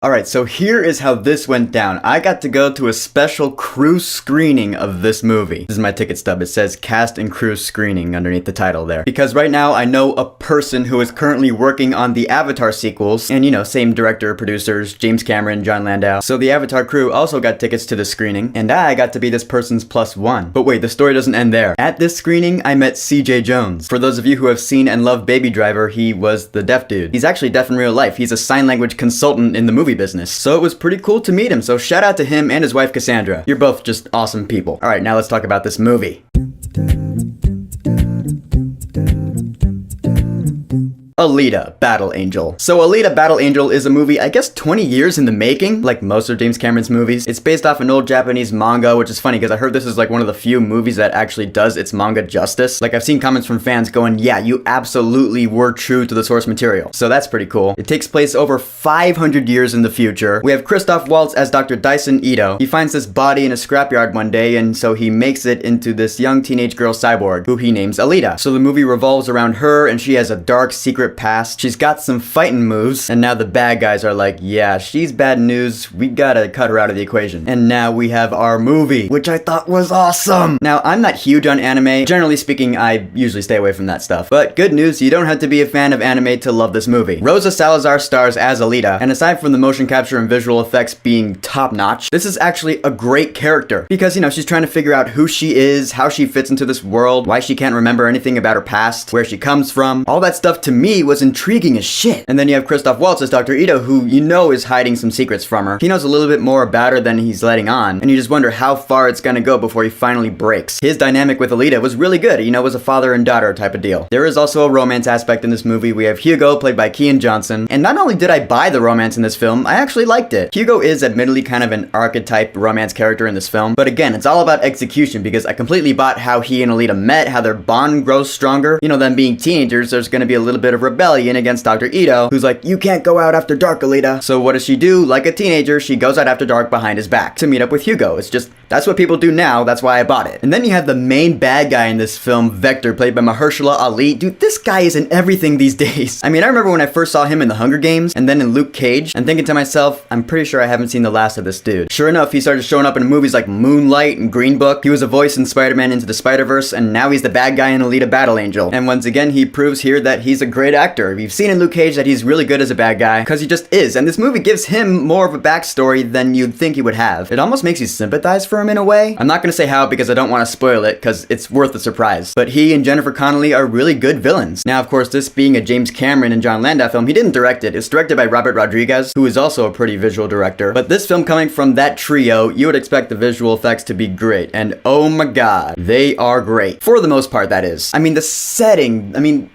Alright, so here is how this went down. I got to go to a special crew screening of this movie. This is my ticket stub. It says cast and crew screening underneath the title there. Because right now I know a person who is currently working on the Avatar sequels, and same director, producers, James Cameron, Jon Landau. So the Avatar crew also got tickets to the screening, and I got to be this person's +1. But wait, the story doesn't end there. At this screening, I met CJ Jones. For those of you who have seen and love Baby Driver, he was the deaf dude. He's actually deaf in real life. He's a sign language consultant in the movie business. So it was pretty cool to meet him, so shout out to him and his wife Cassandra. You're both just awesome people. Alright, now let's talk about this movie. Alita, Battle Angel. So Alita, Battle Angel is a movie, I guess 20 years in the making, like most of James Cameron's movies. It's based off an old Japanese manga, which is funny because I heard this is like one of the few movies that actually does its manga justice. Like I've seen comments from fans going, yeah, you absolutely were true to the source material. So that's pretty cool. It takes place over 500 years in the future. We have Christoph Waltz as Dr. Dyson Ito. He finds this body in a scrapyard one day, and so he makes it into this young teenage girl cyborg, who he names Alita. So the movie revolves around her, and she has a dark secret past. She's got some fighting moves, and now the bad guys are like, yeah, she's bad news, we gotta cut her out of the equation. And now we have our movie, which I thought was awesome! Now, I'm not huge on anime. Generally speaking, I usually stay away from that stuff. But good news, you don't have to be a fan of anime to love this movie. Rosa Salazar stars as Alita, and aside from the motion capture and visual effects being top-notch, this is actually a great character. Because, she's trying to figure out who she is, how she fits into this world, why she can't remember anything about her past, where she comes from. All that stuff to me was intriguing as shit. And then you have Christoph Waltz as Dr. Ito, who is hiding some secrets from her. He knows a little bit more about her than he's letting on, and you just wonder how far it's gonna go before he finally breaks. His dynamic with Alita was really good, it was a father and daughter type of deal. There is also a romance aspect in this movie. We have Hugo, played by Kean Johnson, and not only did I buy the romance in this film, I actually liked it. Hugo is admittedly kind of an archetype romance character in this film, but again, it's all about execution because I completely bought how he and Alita met, how their bond grows stronger. Them being teenagers, there's gonna be a little bit of rebellion against Dr. Ito, who's like, you can't go out after dark, Alita. So what does she do? Like a teenager, she goes out after dark behind his back to meet up with Hugo. It's just, that's what people do now, that's why I bought it. And then you have the main bad guy in this film, Vector, played by Mahershala Ali. Dude, this guy is in everything these days. I mean, I remember when I first saw him in The Hunger Games, and then in Luke Cage, and thinking to myself, I'm pretty sure I haven't seen the last of this dude. Sure enough, he started showing up in movies like Moonlight and Green Book. He was a voice in Spider-Man Into the Spider-Verse, and now he's the bad guy in Alita Battle Angel. And once again, he proves here that he's a great actor. We've seen in Luke Cage that he's really good as a bad guy, because he just is, and this movie gives him more of a backstory than you'd think he would have. It almost makes you sympathize for him in a way. I'm not gonna say how because I don't want to spoil it, because it's worth the surprise. But he and Jennifer Connelly are really good villains. Now, of course, this being a James Cameron and Jon Landau film, he didn't direct it. It's directed by Robert Rodriguez, who is also a pretty visual director. But this film coming from that trio, you would expect the visual effects to be great, and oh my god, they are great. For the most part, that is. I mean, the setting,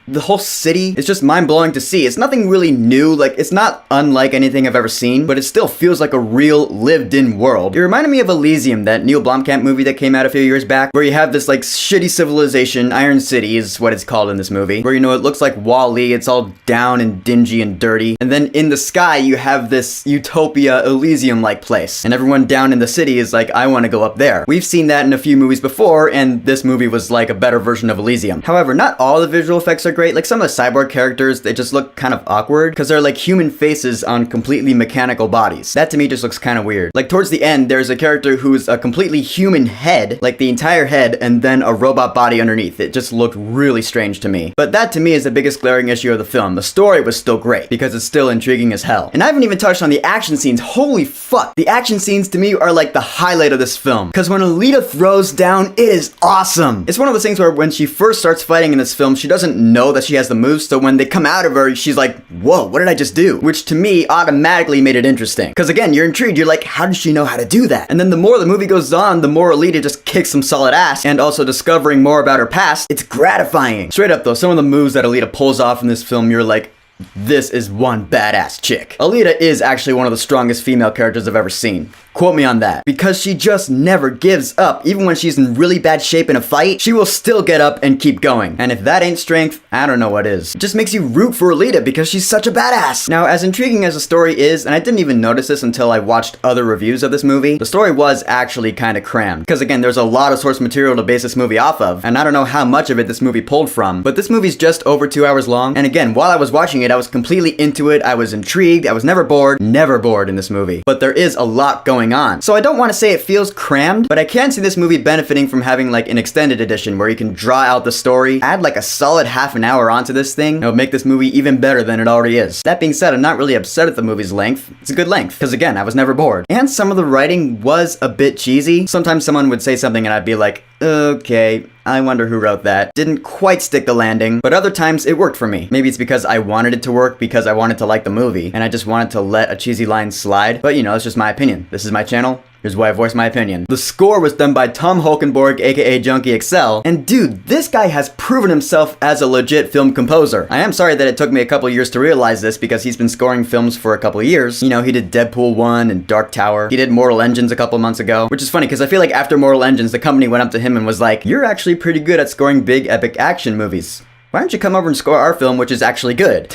the whole city, it's just mind-blowing to see. It's nothing really new, like, it's not unlike anything I've ever seen, but it still feels like a real lived-in world. It reminded me of Elysium, that Neil Blomkamp movie that came out a few years back, where you have this, like, shitty civilization, Iron City is what it's called in this movie, where, it looks like Wall-E, it's all down and dingy and dirty, and then in the sky, you have this utopia, Elysium-like place, and everyone down in the city is like, I want to go up there. We've seen that in a few movies before, and this movie was like a better version of Elysium. However, not all the visual effects are great. Like, some of the cyborg characters, they just look kind of awkward, because they're like human faces on completely mechanical bodies. That to me just looks kind of weird. Like, towards the end, there's a character who's a completely human head, like the entire head, and then a robot body underneath. It just looked really strange to me. But that to me is the biggest glaring issue of the film. The story was still great, because it's still intriguing as hell. And I haven't even touched on the action scenes. Holy fuck! The action scenes to me are like the highlight of this film. Because when Alita throws down, it is awesome! It's one of those things where when she first starts fighting in this film, she doesn't know that she has the moves, so when they come out of her, she's like, whoa, what did I just do? Which to me automatically made it interesting. Because again, you're intrigued, you're like, how does she know how to do that? And then the more the movie goes on, the more Alita just kicks some solid ass, and also discovering more about her past, it's gratifying. Straight up though, some of the moves that Alita pulls off in this film, you're like, this is one badass chick. Alita is actually one of the strongest female characters I've ever seen. Quote me on that. Because she just never gives up. Even when she's in really bad shape in a fight, she will still get up and keep going. And if that ain't strength, I don't know what is. It just makes you root for Alita because she's such a badass. Now, as intriguing as the story is, and I didn't even notice this until I watched other reviews of this movie, the story was actually kind of crammed. Because again, there's a lot of source material to base this movie off of, and I don't know how much of it this movie pulled from, but this movie's just over 2 hours long, and again, while I was watching it, I was completely into it, I was intrigued, I was never bored in this movie. But there is a lot going on. So I don't want to say it feels crammed, but I can see this movie benefiting from having like an extended edition where you can draw out the story, add like a solid half an hour onto this thing, and it'll make this movie even better than it already is. That being said, I'm not really upset at the movie's length. It's a good length, because again, I was never bored. And some of the writing was a bit cheesy. Sometimes someone would say something and I'd be like, okay, I wonder who wrote that. Didn't quite stick the landing, but other times it worked for me. Maybe it's because I wanted it to work because I wanted to like the movie, and I just wanted to let a cheesy line slide. But you know, it's just my opinion. This is my channel. Here's why I voice my opinion. The score was done by Tom Holkenborg, aka Junkie XL, and dude, this guy has proven himself as a legit film composer. I am sorry that it took me a couple years to realize this because he's been scoring films for a couple years. You know, he did Deadpool 1 and Dark Tower. He did Mortal Engines a couple months ago, which is funny because I feel like after Mortal Engines, the company went up to him and was like, "You're actually pretty good at scoring big epic action movies. Why don't you come over and score our film, which is actually good?"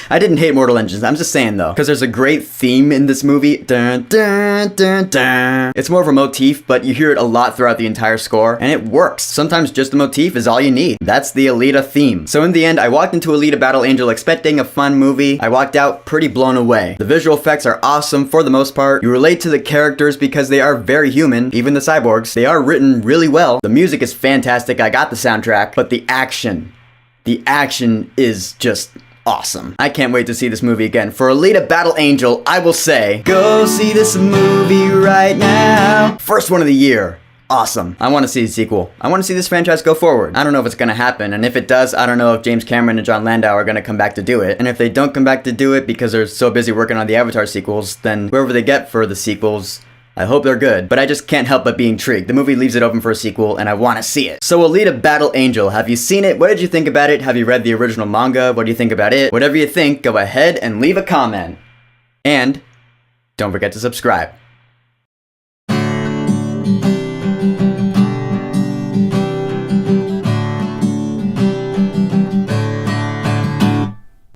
I didn't hate Mortal Engines, I'm just saying though, because there's a great theme in this movie. Dun, dun, dun, dun. It's more of a motif, but you hear it a lot throughout the entire score, and it works. Sometimes just the motif is all you need. That's the Alita theme. So in the end, I walked into Alita Battle Angel expecting a fun movie. I walked out pretty blown away. The visual effects are awesome for the most part. You relate to the characters because they are very human, even the cyborgs. They are written really well. The music is fantastic, I got the soundtrack, but the action is just awesome. I can't wait to see this movie again. For Alita Battle Angel, I will say, go see this movie right now. First one of the year. Awesome. I want to see a sequel. I want to see this franchise go forward. I don't know if it's going to happen, and if it does, I don't know if James Cameron and Jon Landau are going to come back to do it. And if they don't come back to do it because they're so busy working on the Avatar sequels, then whoever they get for the sequels, I hope they're good, but I just can't help but be intrigued. The movie leaves it open for a sequel, and I want to see it. So Alita Battle Angel, have you seen it? What did you think about it? Have you read the original manga? What do you think about it? Whatever you think, go ahead and leave a comment. And don't forget to subscribe.